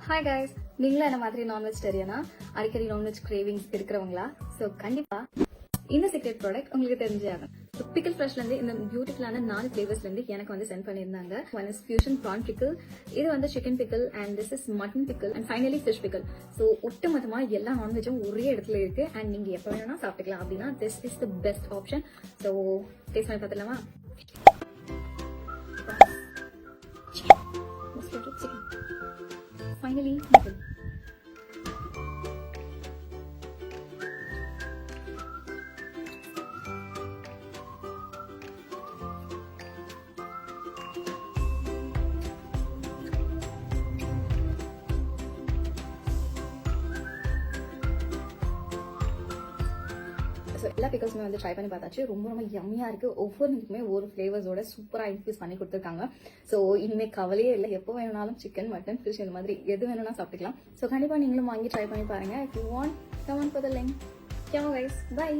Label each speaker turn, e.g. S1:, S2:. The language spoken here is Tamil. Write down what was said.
S1: ஹாய் கைஸ், நீங்களும் என்ன மாதிரி நான்வெஜிடேரியனா? அடிக்கடி நான்வெஜ் கிரேவிங்ஸ் இருக்கிறவங்களா? ஸோ கண்டிப்பா இந்த சீக்ரெட் ப்ராடக்ட் உங்களுக்கு தெரிஞ்சே ஆகும். பிக்கல் ஃப்ரெஷ்லேருந்து இந்த பியூட்டிஃபுல்லான 4 ஃபிளேவர்ஸ்லேருந்து எனக்கு வந்து சென்ட் பண்ணியிருந்தாங்க. ஒன் இஸ் ஃபியூஷன் ப்ரான் பிக்கல், இது வந்து chicken pickle, and this is mutton pickle, and finally fish pickle. So ஒட்டுமொத்தமாக எல்லா நான்வெஜ்ஜும் ஒரே இடத்துல இருக்கு அண்ட் நீங்கள் எப்போ வேணும்னா சாப்பிட்டுக்கலாம். அப்படின்னா this is the best option. So taste பண்ணி பார்த்துலாமா? Finally, mutton. ஸோ எல்லா பிக்கல்ஸுமே வந்து ட்ரை பண்ணி பார்த்தாச்சு. ரொம்ப யம்மியாக இருக்குது. ஒவ்வொன்றுக்குமே ஒரு ஃப்ளேவர்ஸோட சூப்பராக இன்ஃபியூஸ் பண்ணி கொடுத்துருக்காங்க. ஸோ இனிமேல் கவலையே இல்லை. எப்போ வேணாலும் சிக்கன், மட்டன், ஃபிஷ் இந்த மாதிரி எது வேணும்னா சாப்பிட்டுக்கலாம். ஸோ கண்டிப்பாக நீங்களும் வாங்கி ட்ரை பண்ணி பாருங்கள். If you want, come on for the link. Guys, by.